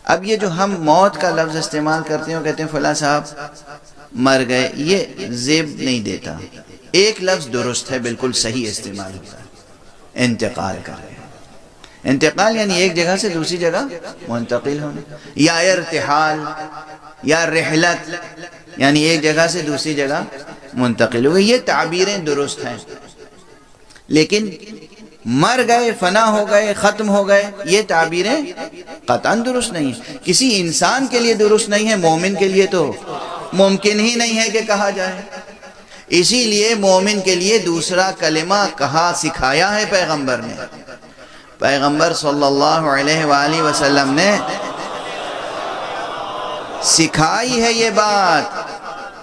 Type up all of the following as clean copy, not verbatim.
اب یہ جو ہم موت کا لفظ استعمال کرتے ہیں وہ کہتے ہیں فلاں صاحب مر گئے، یہ زیب نہیں دیتا. ایک لفظ درست ہے، بالکل صحیح استعمال ہوتا ہے، انتقال کر رہے ہیں. انتقال یعنی ایک جگہ سے دوسری جگہ منتقل ہونا، یا ارتحال یا رحلت یعنی ایک جگہ سے دوسری جگہ منتقل ہوئے. یہ تعبیریں درست ہیں، لیکن مر گئے، فنا ہو گئے، ختم ہو گئے، یہ تعبیریں قطعاً درست نہیں ہیں. کسی انسان کے لیے درست نہیں ہے، مومن کے لیے تو ممکن ہی نہیں ہے کہ کہا جائے. اسی لیے مومن کے لیے دوسرا کلمہ کہا سکھایا ہے پیغمبر نے. پیغمبر صلی اللہ علیہ وآلہ وسلم نے سکھائی ہے یہ بات.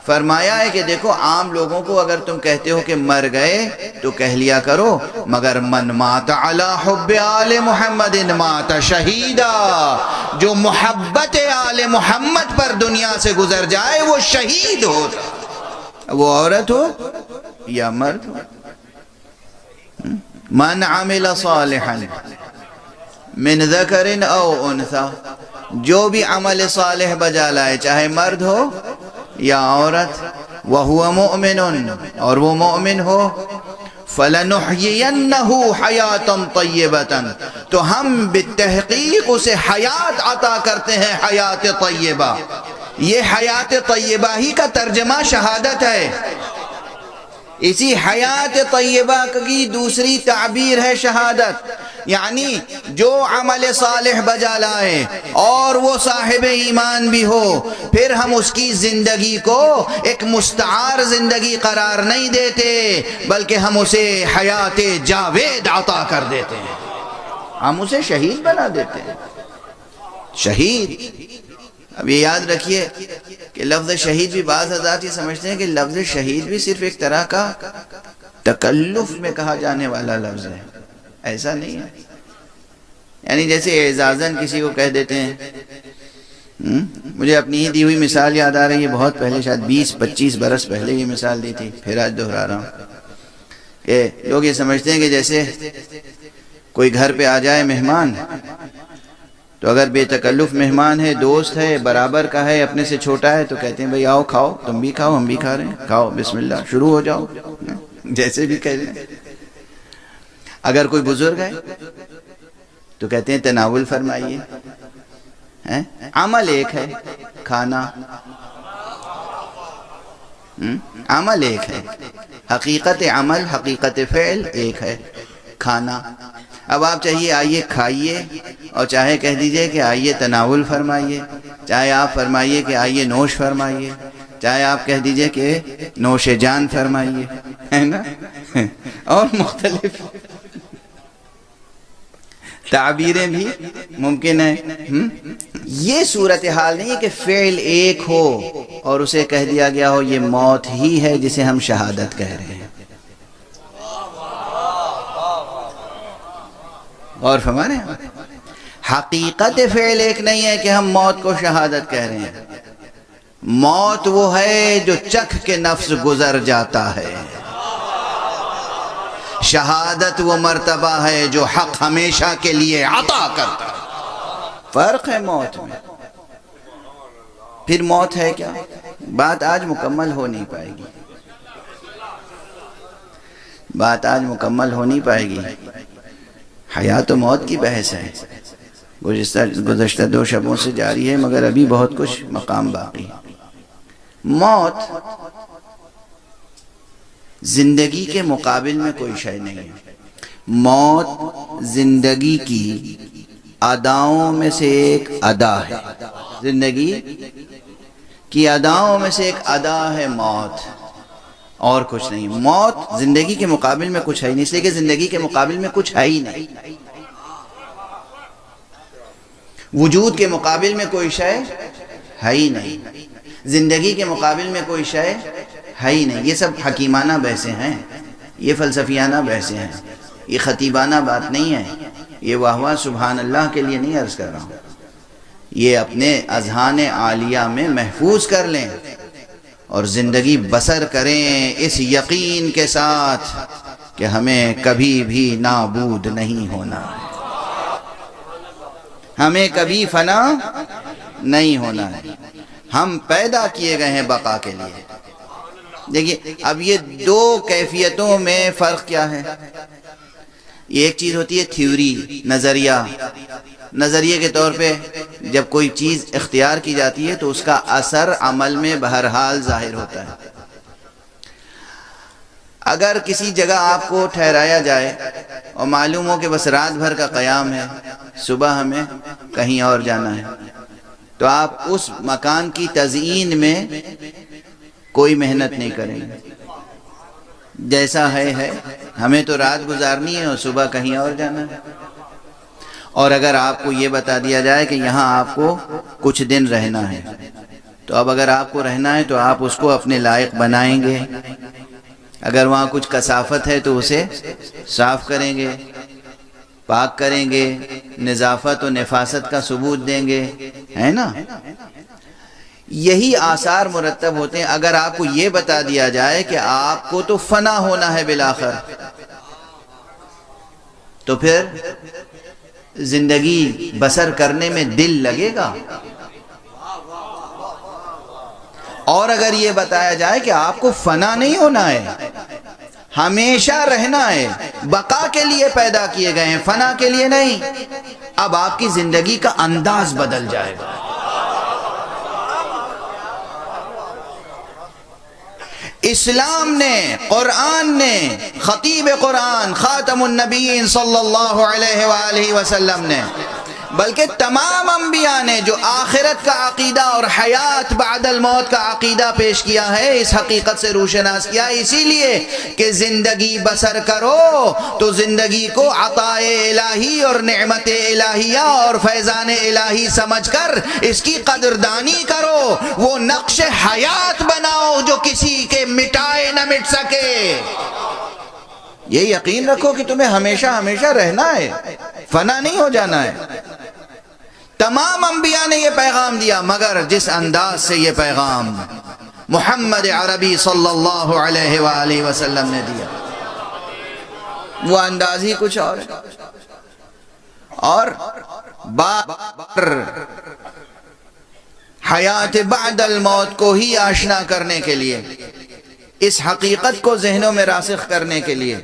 فرمایا ہے کہ دیکھو عام لوگوں کو اگر تم کہتے ہو کہ مر گئے تو کہہ لیا کرو مگر من مات علی حب آل محمد مات شہیدا، جو محبت آل محمد پر دنیا سے گزر جائے وہ شہید ہوتا، وہ عورت ہو یا مرد ہو. من عمل صالحا من ذکر او انثى، جو بھی عمل صالح بجا لائے چاہے مرد ہو یا عورت، وَهُوَ مُؤْمِنٌ اور وہ مومن ہو، فَلَنُحْيِيَنَّهُ حَيَاةً طَيِّبَةً تو ہم بالتحقیق اسے حیات عطا کرتے ہیں، حیات طیبہ. یہ حیات طیبہ ہی کا ترجمہ شہادت ہے. اسی حیات طیبہ کی دوسری تعبیر ہے شہادت. یعنی جو عمل صالح بجا لائے اور وہ صاحب ایمان بھی ہو، پھر ہم اس کی زندگی کو ایک مستعار زندگی قرار نہیں دیتے بلکہ ہم اسے حیات جاوید عطا کر دیتے ہیں، ہم اسے شہید بنا دیتے ہیں. شہید، اب یہ یاد رکھیے کہ لفظ شہید بھی بعض حضرات یہ سمجھتے ہیں کہ لفظ شہید بھی صرف ایک طرح کا تکلف میں کہا جانے والا لفظ ہے. ایسا نہیں ہے. یعنی جیسے اعزازاً کسی کو کہہ دیتے ہیں. مجھے اپنی ہی دی ہوئی مثال یاد آ رہی ہے، بہت پہلے شاید 20-25 برس پہلے یہ مثال دی تھی، پھر آج دہرا رہا ہوں کہ لوگ یہ سمجھتے ہیں کہ جیسے کوئی گھر پہ آ جائے مہمان تو اگر بے تکلف مہمان ہے، دوست ہے، برابر کا ہے، اپنے سے چھوٹا ہے تو کہتے ہیں بھئی آؤ کھاؤ، تم بھی کھاؤ ہم بھی کھا رہے ہیں، کھاؤ بسم اللہ شروع ہو جاؤ، جیسے بھی کہہ رہے ہیں. اگر کوئی بزرگ ہے تو کہتے ہیں تناول فرمائیے. عمل ایک ہے کھانا، عمل ایک ہے، حقیقت عمل حقیقت فعل ایک ہے، کھانا. اب آپ چاہیے آئیے کھائیے اور چاہے کہہ دیجئے کہ آئیے تناول فرمائیے، چاہے آپ فرمائیے کہ آئیے نوش فرمائیے، چاہے آپ کہہ دیجئے کہ نوش جان فرمائیے، ہے نا. اور مختلف تعبیریں بھی ممکن ہیں. یہ صورتحال نہیں ہے کہ فعل ایک ہو اور اسے کہہ دیا گیا ہو یہ موت ہی ہے جسے ہم شہادت کہہ رہے ہیں. اور فرمانے حقیقت فعل ایک نہیں ہے کہ ہم موت کو شہادت کہہ رہے ہیں. موت وہ ہے جو چکھ کے نفس گزر جاتا ہے، شہادت وہ مرتبہ ہے جو حق ہمیشہ کے لیے عطا کرتا ہے. فرق ہے موت میں. پھر موت ہے کیا؟ بات آج مکمل ہو نہیں پائے گی، بات آج مکمل ہو نہیں پائے گی. حیات و موت کی بحث ہے، گزشتہ 2 شبوں سے جاری ہے مگر ابھی بہت کچھ مقام باقی. موت زندگی کے مقابل میں کوئی شے نہیں ہے. موت زندگی کی اداؤں میں سے ایک ادا ہے، زندگی کی اداؤں میں سے ایک ادا ہے موت، اور کچھ نہیں. موت زندگی کے مقابل میں کچھ ہے ہی نہیں، اس لیے کہ زندگی کے مقابل میں کچھ ہے ہی نہیں. وجود کے مقابل میں کوئی شے ہے ہی نہیں، زندگی کے مقابل میں کوئی شے ہے ہی نہیں. یہ سب حکیمانہ بحثیں ہیں، یہ فلسفیانہ بحثیں ہیں، یہ خطیبانہ بات نہیں ہے. یہ واہ واہ سبحان اللہ کے لیے نہیں عرض کر رہا ہوں، یہ اپنے اذہان عالیہ میں محفوظ کر لیں اور زندگی بسر کریں اس یقین کے ساتھ کہ ہمیں کبھی بھی نابود نہیں ہونا ہے. ہمیں کبھی فنا نہیں ہونا ہے، ہم پیدا کیے گئے ہیں بقا کے لیے۔ دیکھیے اب یہ دو کیفیتوں میں فرق کیا ہے؟ یہ ایک چیز ہوتی ہے تھیوری، نظریہ، نظریے کے طور پہ جب کوئی چیز اختیار کی جاتی ہے تو اس کا اثر عمل میں بہرحال ظاہر ہوتا ہے۔ اگر کسی جگہ آپ کو ٹھہرایا جائے اور معلوم ہو کہ بس رات بھر کا قیام ہے، صبح ہمیں کہیں اور جانا ہے، تو آپ اس مکان کی تزئین میں کوئی محنت نہیں کریں گے، جیسا ہے ہمیں تو رات گزارنی ہے اور صبح کہیں اور جانا ہے۔ اور اگر آپ کو یہ بتا دیا جائے کہ یہاں آپ کو کچھ دن رہنا ہے، تو اب اگر آپ کو رہنا ہے تو آپ اس کو اپنے لائق بنائیں گے، اگر وہاں کچھ کثافت ہے تو اسے صاف کریں گے، پاک کریں گے، نظافت و نفاست کا ثبوت دیں گے، ہے نا؟ یہی آثار مرتب ہوتے ہیں۔ اگر آپ کو یہ بتا دیا جائے کہ آپ کو تو فنا ہونا ہے بالآخر، تو پھر زندگی بسر کرنے میں دل لگے گا۔ اور اگر یہ بتایا جائے کہ آپ کو فنا نہیں ہونا ہے، ہمیشہ رہنا ہے، بقا کے لیے پیدا کیے گئے ہیں، فنا کے لیے نہیں، اب آپ کی زندگی کا انداز بدل جائے گا۔ اسلام نے، قرآن نے، خطیب قرآن خاتم النبیین صلی اللہ علیہ وآلہ وسلم نے، بلکہ تمام انبیاء نے جو آخرت کا عقیدہ اور حیات بعد الموت کا عقیدہ پیش کیا ہے، اس حقیقت سے روشناس کیا ہے، اسی لیے کہ زندگی بسر کرو تو زندگی کو عطاء الہی اور نعمت الہیہ اور فیضان الہی سمجھ کر اس کی قدردانی کرو، وہ نقش حیات بناؤ جو کسی کے مٹائے نہ مٹ سکے۔ یہ یقین رکھو کہ تمہیں ہمیشہ ہمیشہ رہنا ہے، فنا نہیں ہو جانا ہے۔ تمام انبیاء نے یہ پیغام دیا، مگر جس انداز سے یہ پیغام محمد عربی صلی اللہ علیہ وآلہ وسلم نے دیا، وہ انداز ہی کچھ اور ہے۔ اور بار حیات بعد الموت کو ہی آشنا کرنے کے لیے، اس حقیقت کو ذہنوں میں راسخ کرنے کے لیے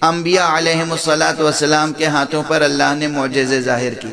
انبیاء علیہم الصلاۃ والسلام کے ہاتھوں پر اللہ نے معجزے ظاہر کی۔